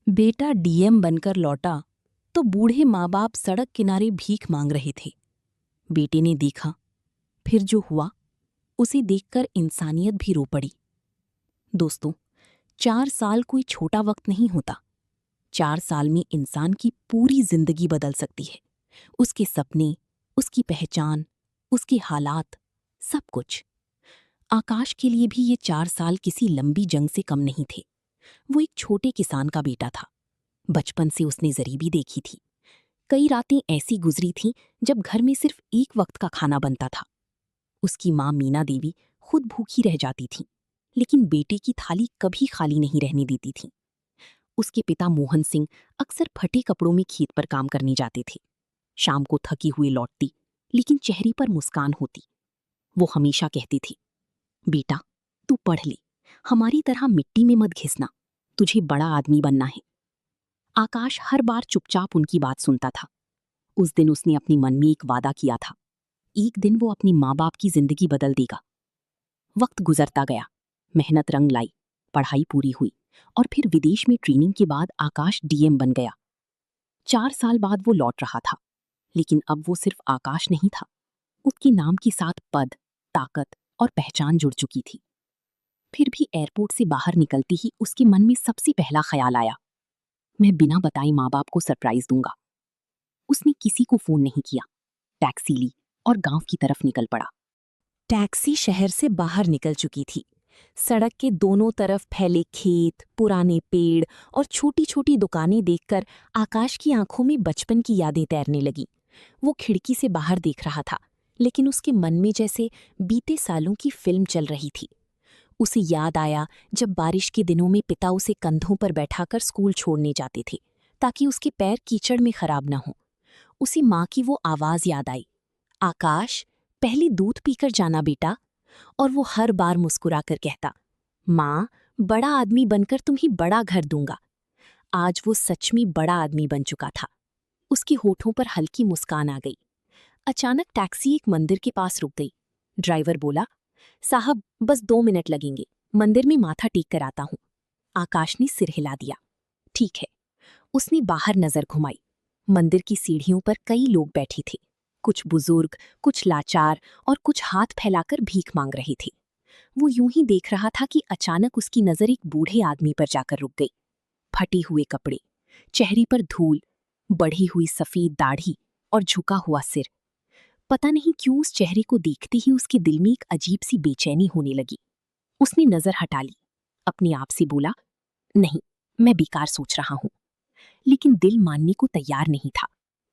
बेटा डीएम बनकर लौटा तो बूढ़े माँ बाप सड़क किनारे भीख मांग रहे थे। बेटे ने देखा, फिर जो हुआ उसे देखकर इंसानियत भी रो पड़ी। दोस्तों, 4 साल कोई छोटा वक्त नहीं होता। 4 साल में इंसान की पूरी जिंदगी बदल सकती है। उसके सपने, उसकी पहचान, उसके हालात, सब कुछ। आकाश के लिए भी ये 4 साल किसी लंबी जंग से कम नहीं थे। वो एक छोटे किसान का बेटा था। बचपन से उसने गरीबी देखी थी। कई रातें ऐसी गुजरी थीं जब घर में सिर्फ एक वक्त का खाना बनता था। उसकी माँ मीना देवी खुद भूखी रह जाती थीं, लेकिन बेटे की थाली कभी खाली नहीं रहने देती थीं। उसके पिता मोहन सिंह अक्सर फटे कपड़ों में खेत पर काम करने जाते थे। शाम को थकी हुए लौटती, लेकिन चेहरे पर मुस्कान होती। वो हमेशा कहती थी, बेटा तू पढ़ ले, हमारी तरह मिट्टी में मत घिसना, तुझे बड़ा आदमी बनना है। आकाश हर बार चुपचाप उनकी बात सुनता था। उस दिन उसने अपने मन में एक वादा किया था, एक दिन वो अपनी माँ बाप की जिंदगी बदल देगा। वक्त गुजरता गया, मेहनत रंग लाई, पढ़ाई पूरी हुई और फिर विदेश में ट्रेनिंग के बाद आकाश डीएम बन गया। 4 साल बाद वो लौट रहा था, लेकिन अब वो सिर्फ आकाश नहीं था। उसके नाम के साथ पद, ताकत और पहचान जुड़ चुकी थी। फिर भी एयरपोर्ट से बाहर निकलते ही उसके मन में सबसे पहला ख्याल आया, मैं बिना बताए माँ बाप को सरप्राइज दूंगा। उसने किसी को फोन नहीं किया, टैक्सी ली और गांव की तरफ निकल पड़ा। टैक्सी शहर से बाहर निकल चुकी थी। सड़क के दोनों तरफ फैले खेत, पुराने पेड़ और छोटी छोटी दुकानें देखकर आकाश की आंखों में बचपन की यादें तैरने लगीं। वो खिड़की से बाहर देख रहा था, लेकिन उसके मन में जैसे बीते सालों की फिल्म चल रही थी। उसे याद आया जब बारिश के दिनों में पिता उसे कंधों पर बैठाकर स्कूल छोड़ने जाते थे, ताकि उसके पैर कीचड़ में खराब न हों। उसे माँ की वो आवाज़ याद आई, आकाश पहले दूध पीकर जाना बेटा। और वो हर बार मुस्कुराकर कहता, माँ बड़ा आदमी बनकर तुम्हें बड़ा घर दूंगा। आज वो सच में बड़ा आदमी बन चुका था। उसके होठों पर हल्की मुस्कान आ गई। अचानक टैक्सी एक मंदिर के पास रुक गई। ड्राइवर बोला, साहब बस 2 मिनट लगेंगे, मंदिर में माथा टेक कर आता हूँ। आकाश ने सिर हिला दिया। ठीक है। उसने बाहर नजर घुमाई। मंदिर की सीढ़ियों पर कई लोग बैठे थे, कुछ बुजुर्ग, कुछ लाचार और कुछ हाथ फैलाकर भीख मांग रहे थे। वो यूं ही देख रहा था कि अचानक उसकी नजर एक बूढ़े आदमी पर जाकर रुक गई। फटे हुए कपड़े, चेहरे पर धूल, बढ़ी हुई सफेद दाढ़ी और झुका हुआ सिर। पता नहीं क्यों उस चेहरे को देखते ही उसके दिल में एक अजीब सी बेचैनी होने लगी। उसने नजर हटा ली, अपने आप से बोला, नहीं, मैं बेकार सोच रहा हूं। लेकिन दिल मानने को तैयार नहीं था।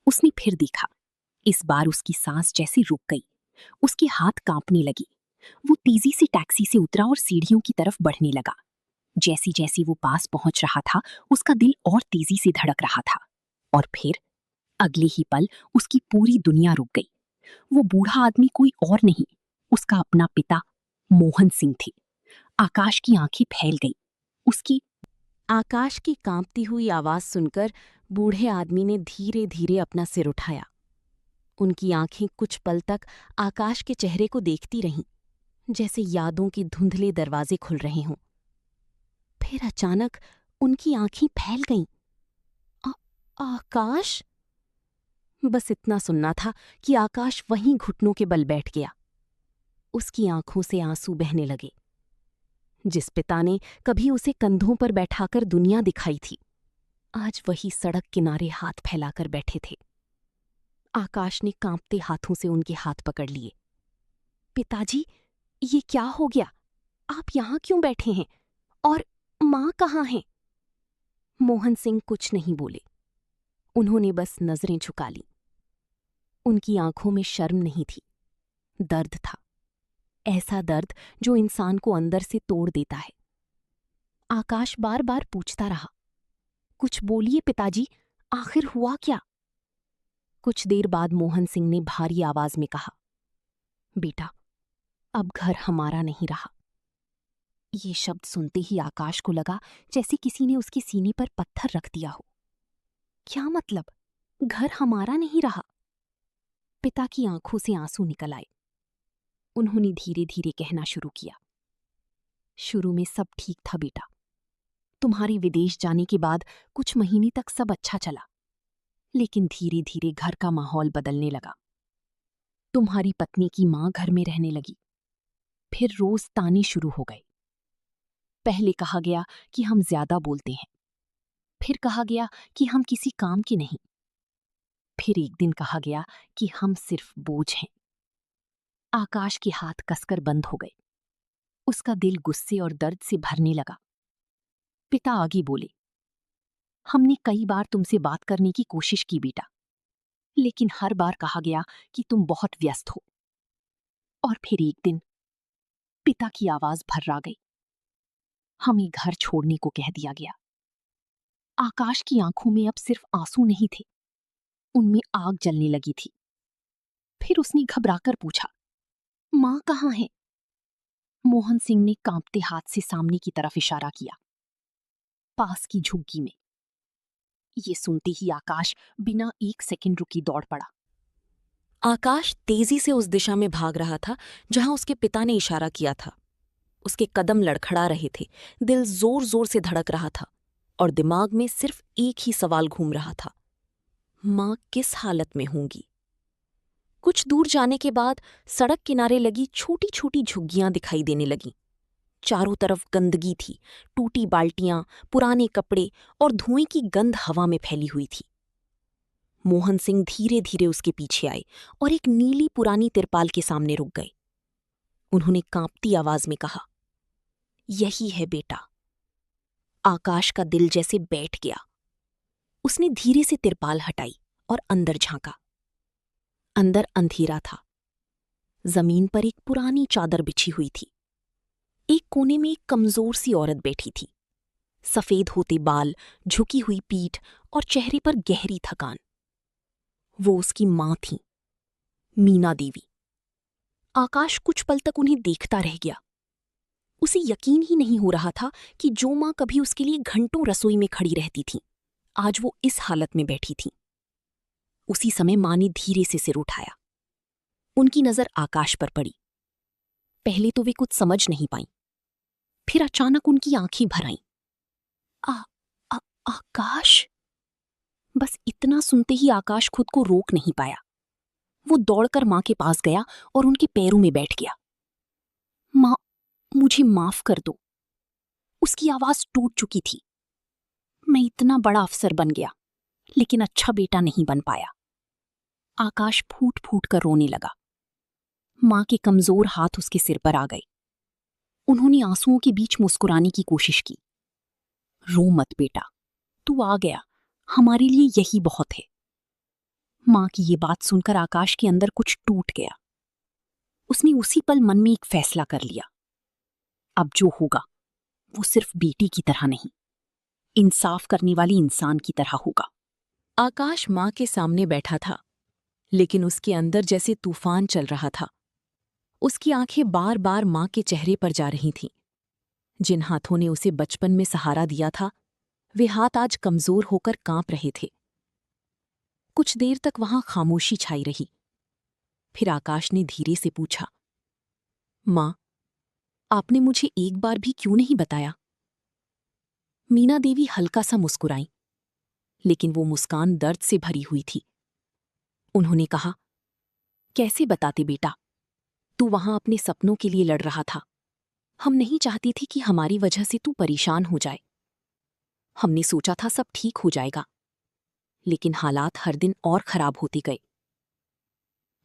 उसने फिर देखा। इस बार उसकी सांस जैसे रुक गई, उसके हाथ कांपने लगे। वो तेजी से टैक्सी से उतरा और सीढ़ियों की तरफ बढ़ने लगा। जैसी जैसी वो पास पहुंच रहा था, उसका दिल और तेजी से धड़क रहा था। और फिर अगले ही पल उसकी पूरी दुनिया रुक गई। वो बूढ़ा आदमी कोई और नहीं, उसका अपना पिता मोहन सिंह थे। आकाश की आंखें फैल गई। उसकी आकाश की कांपती हुई आवाज सुनकर बूढ़े आदमी ने धीरे धीरे अपना सिर उठाया। उनकी आंखें कुछ पल तक आकाश के चेहरे को देखती रहीं, जैसे यादों के धुंधले दरवाजे खुल रहे हों। फिर अचानक उनकी आंखें फैल गईं। आकाश? बस इतना सुनना था कि आकाश वहीं घुटनों के बल बैठ गया। उसकी आंखों से आंसू बहने लगे। जिस पिता ने कभी उसे कंधों पर बैठाकर दुनिया दिखाई थी, आज वही सड़क किनारे हाथ फैलाकर बैठे थे। आकाश ने कांपते हाथों से उनके हाथ पकड़ लिए। पिताजी, ये क्या हो गया? आप यहां क्यों बैठे हैं? और मां कहाँ हैं? मोहन सिंह कुछ नहीं बोले। उन्होंने बस नजरें झुका लीं। उनकी आंखों में शर्म नहीं थी, दर्द था। ऐसा दर्द जो इंसान को अंदर से तोड़ देता है। आकाश बार बार पूछता रहा, कुछ बोलिए पिताजी, आखिर हुआ क्या? कुछ देर बाद मोहन सिंह ने भारी आवाज में कहा, बेटा, अब घर हमारा नहीं रहा। ये शब्द सुनते ही आकाश को लगा जैसे किसी ने उसके सीने पर पत्थर रख दिया हो। क्या मतलब, घर हमारा नहीं रहा? पिता की आंखों से आंसू निकल आए। उन्होंने धीरे धीरे कहना शुरू किया, शुरू में सब ठीक था बेटा, तुम्हारे विदेश जाने के बाद कुछ महीने तक सब अच्छा चला, लेकिन धीरे धीरे घर का माहौल बदलने लगा। तुम्हारी पत्नी की मां घर में रहने लगी। फिर रोज ताने शुरू हो गए। पहले कहा गया कि हम ज्यादा बोलते हैं, फिर कहा गया कि हम किसी काम के नहीं, फिर एक दिन कहा गया कि हम सिर्फ बोझ हैं। आकाश के हाथ कसकर बंद हो गए। उसका दिल गुस्से और दर्द से भरने लगा। पिता आगे बोले, हमने कई बार तुमसे बात करने की कोशिश की बेटा, लेकिन हर बार कहा गया कि तुम बहुत व्यस्त हो। और फिर एक दिन पिता की आवाज भर्रा गई, हमें घर छोड़ने को कह दिया गया। आकाश की आंखों में अब सिर्फ आंसू नहीं थे, उनमें आग जलने लगी थी। फिर उसने घबराकर पूछा, मां कहाँ है? मोहन सिंह ने कांपते हाथ से सामने की तरफ इशारा किया, पास की झुग्गी में। ये सुनते ही आकाश बिना एक सेकंड रुकी दौड़ पड़ा। आकाश तेजी से उस दिशा में भाग रहा था जहां उसके पिता ने इशारा किया था। उसके कदम लड़खड़ा रहे थे, दिल जोर जोर से धड़क रहा था और दिमाग में सिर्फ एक ही सवाल घूम रहा था, मां किस हालत में होंगी? कुछ दूर जाने के बाद सड़क किनारे लगी छोटी छोटी झुग्गियां दिखाई देने लगीं। चारों तरफ गंदगी थी, टूटी बाल्टियां, पुराने कपड़े और धुएं की गंध हवा में फैली हुई थी। मोहन सिंह धीरे धीरे उसके पीछे आए और एक नीली पुरानी तिरपाल के सामने रुक गए। उन्होंने कांपती आवाज में कहा, यही है बेटा। आकाश का दिल जैसे बैठ गया। उसने धीरे से तिरपाल हटाई और अंदर झांका। अंदर अंधेरा था। जमीन पर एक पुरानी चादर बिछी हुई थी। एक कोने में एक कमजोर सी औरत बैठी थी, सफेद होते बाल, झुकी हुई पीठ और चेहरे पर गहरी थकान। वो उसकी मां थी, मीना देवी। आकाश कुछ पल तक उन्हें देखता रह गया। उसे यकीन ही नहीं हो रहा था कि जो मां कभी उसके लिए घंटों रसोई में खड़ी रहती थी, आज वो इस हालत में बैठी थी। उसी समय मां ने धीरे से सिर उठाया। उनकी नजर आकाश पर पड़ी। पहले तो वे कुछ समझ नहीं पाईं, फिर अचानक उनकी आंखें भर आईं। आकाश। बस इतना सुनते ही आकाश खुद को रोक नहीं पाया। वो दौड़कर मां के पास गया और उनके पैरों में बैठ गया। मां, मुझे माफ कर दो। उसकी आवाज टूट चुकी थी। मैं इतना बड़ा अफसर बन गया, लेकिन अच्छा बेटा नहीं बन पाया। आकाश फूट फूट कर रोने लगा। मां के कमजोर हाथ उसके सिर पर आ गए। उन्होंने आंसुओं के बीच मुस्कुराने की कोशिश की। रो मत बेटा, तू आ गया, हमारे लिए यही बहुत है। मां की ये बात सुनकर आकाश के अंदर कुछ टूट गया। उसने उसी पल मन में एक फैसला कर लिया। अब जो होगा वो सिर्फ बेटी की तरह नहीं, इंसाफ करने वाली इंसान की तरह होगा। आकाश मां के सामने बैठा था, लेकिन उसके अंदर जैसे तूफान चल रहा था। उसकी आंखें बार बार मां के चेहरे पर जा रही थीं। जिन हाथों ने उसे बचपन में सहारा दिया था, वे हाथ आज कमजोर होकर कांप रहे थे। कुछ देर तक वहां खामोशी छाई रही। फिर आकाश ने धीरे से पूछा, मां, आपने मुझे एक बार भी क्यों नहीं बताया? मीना देवी हल्का सा मुस्कुराईं, लेकिन वो मुस्कान दर्द से भरी हुई थी। उन्होंने कहा, कैसे बताते बेटा? तू वहां अपने सपनों के लिए लड़ रहा था। हम नहीं चाहती थी कि हमारी वजह से तू परेशान हो जाए। हमने सोचा था सब ठीक हो जाएगा, लेकिन हालात हर दिन और खराब होते गए।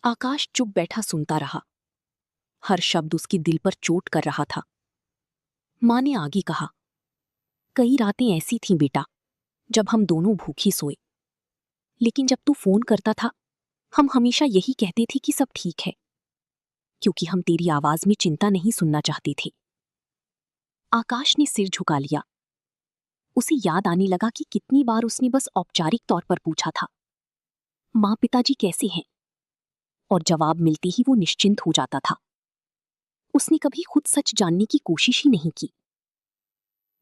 आकाश चुप बैठा सुनता रहा। हर शब्द उसके दिल पर चोट कर रहा था। मां ने आगे कहा, कई रातें ऐसी थीं बेटा, जब हम दोनों भूखी सोए। लेकिन जब तू फोन करता था, हम हमेशा यही कहते थे कि सब ठीक है, क्योंकि हम तेरी आवाज में चिंता नहीं सुनना चाहते थे। आकाश ने सिर झुका लिया। उसे याद आने लगा कि कितनी बार उसने बस औपचारिक तौर पर पूछा था, मां पिताजी कैसे हैं? और जवाब मिलते ही वो निश्चिंत हो जाता था। उसने कभी खुद सच जानने की कोशिश ही नहीं की।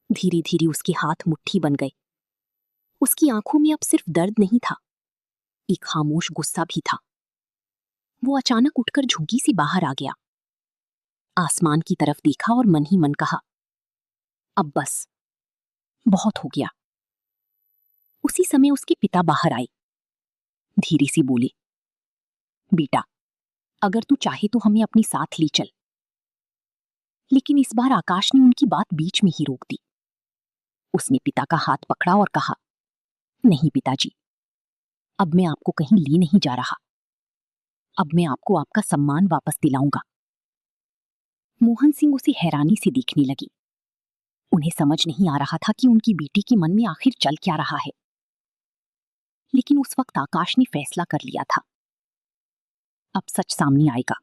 धीरे धीरे उसके हाथ मुट्ठी बन गए। उसकी आंखों में अब सिर्फ दर्द नहीं था, एक खामोश गुस्सा भी था। वो अचानक उठकर झुग्गी से बाहर आ गया। आसमान की तरफ देखा और मन ही मन कहा, अब बस, बहुत हो गया। उसी समय उसके पिता बाहर आए। धीरे से बोले, बेटा, अगर तू चाहे तो हमें अपने साथ ले चल। लेकिन इस बार आकाश ने उनकी बात बीच में ही रोक दी। उसने पिता का हाथ पकड़ा और कहा, नहीं पिताजी, अब मैं आपको कहीं ले नहीं जा रहा। अब मैं आपको आपका सम्मान वापस दिलाऊंगा। मोहन सिंह उसे हैरानी से देखने लगी। उन्हें समझ नहीं आ रहा था कि उनकी बेटी के मन में आखिर चल क्या रहा है। लेकिन उस वक्त आकाश ने फैसला कर लिया था, अब सच सामने आएगा।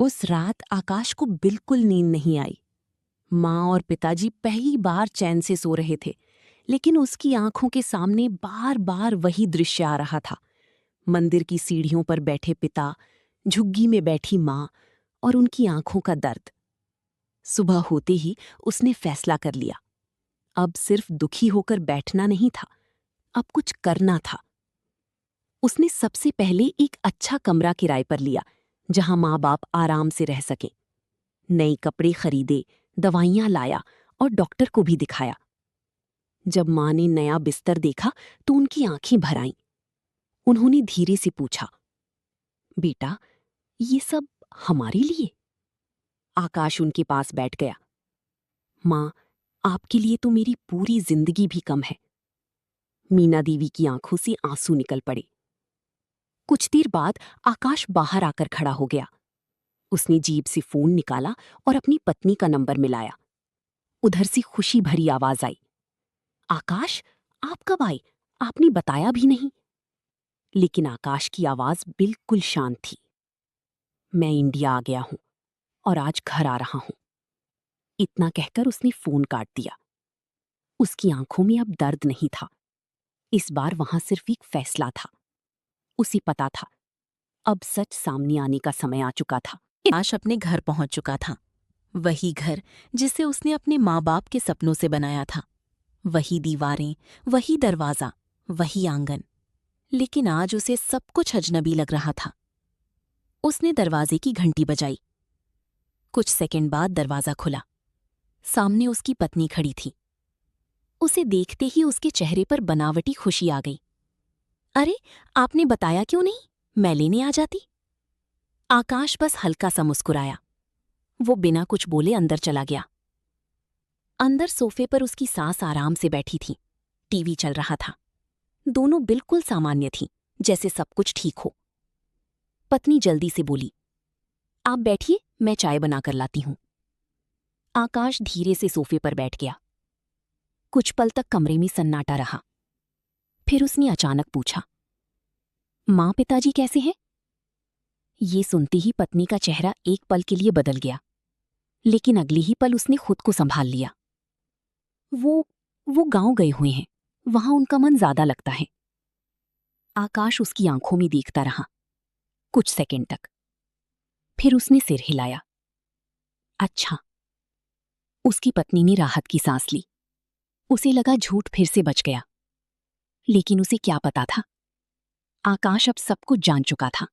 उस रात आकाश को बिल्कुल नींद नहीं आई। माँ और पिताजी पहली बार चैन से सो रहे थे, लेकिन उसकी आंखों के सामने बार बार वही दृश्य आ रहा था। मंदिर की सीढ़ियों पर बैठे पिता, झुग्गी में बैठी माँ और उनकी आंखों का दर्द। सुबह होते ही उसने फैसला कर लिया। अब सिर्फ दुखी होकर बैठना नहीं था, अब कुछ करना था। उसने सबसे पहले एक अच्छा कमरा किराए पर लिया, जहां माँ बाप आराम से रह सकें। नए कपड़े खरीदे, दवाइयां लाया और डॉक्टर को भी दिखाया। जब माँ ने नया बिस्तर देखा तो उनकी आंखें भर आईं। उन्होंने धीरे से पूछा, बेटा, ये सब हमारे लिए? आकाश उनके पास बैठ गया। माँ, आपके लिए तो मेरी पूरी जिंदगी भी कम है। मीना देवी की आंखों से आंसू निकल पड़े। कुछ देर बाद आकाश बाहर आकर खड़ा हो गया। उसने जेब से फोन निकाला और अपनी पत्नी का नंबर मिलाया। उधर से खुशी भरी आवाज आई, आकाश, आप कब आए? आपने बताया भी नहीं। लेकिन आकाश की आवाज बिल्कुल शांत थी। मैं इंडिया आ गया हूं और आज घर आ रहा हूं। इतना कहकर उसने फोन काट दिया। उसकी आंखों में अब दर्द नहीं था। इस बार वहां सिर्फ एक फैसला था। उसे पता था, अब सच सामने आने का समय आ चुका था। आकाश अपने घर पहुंच चुका था। वही घर जिसे उसने अपने माँ बाप के सपनों से बनाया था। वही दीवारें, वही दरवाजा, वही आंगन। लेकिन आज उसे सब कुछ अजनबी लग रहा था। उसने दरवाजे की घंटी बजाई। कुछ सेकंड बाद दरवाजा खुला। सामने उसकी पत्नी खड़ी थी। उसे देखते ही उसके चेहरे पर बनावटी खुशी आ गई। अरे, आपने बताया क्यों नहीं? मैं लेने आ जाती। आकाश बस हल्का सा मुस्कुराया। वो बिना कुछ बोले अंदर चला गया। अंदर सोफे पर उसकी सास आराम से बैठी थी। टीवी चल रहा था। दोनों बिल्कुल सामान्य थीं, जैसे सब कुछ ठीक हो। पत्नी जल्दी से बोली, आप बैठिए, मैं चाय बनाकर लाती हूं। आकाश धीरे से सोफे पर बैठ गया। कुछ पल तक कमरे में सन्नाटा रहा। फिर उसने अचानक पूछा, माँ पिताजी कैसे हैं? ये सुनते ही पत्नी का चेहरा एक पल के लिए बदल गया, लेकिन अगले ही पल उसने खुद को संभाल लिया। वो गांव गए हुए हैं, वहां उनका मन ज्यादा लगता है। आकाश उसकी आंखों में देखता रहा कुछ सेकंड तक। फिर उसने सिर हिलाया। अच्छा। उसकी पत्नी ने राहत की सांस ली। उसे लगा झूठ फिर से बच गया। लेकिन उसे क्या पता था, आकाश अब सब कुछ जान चुका था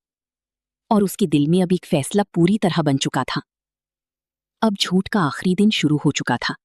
और उसके दिल में अब एक फैसला पूरी तरह बन चुका था। अब झूठ का आखिरी दिन शुरू हो चुका था।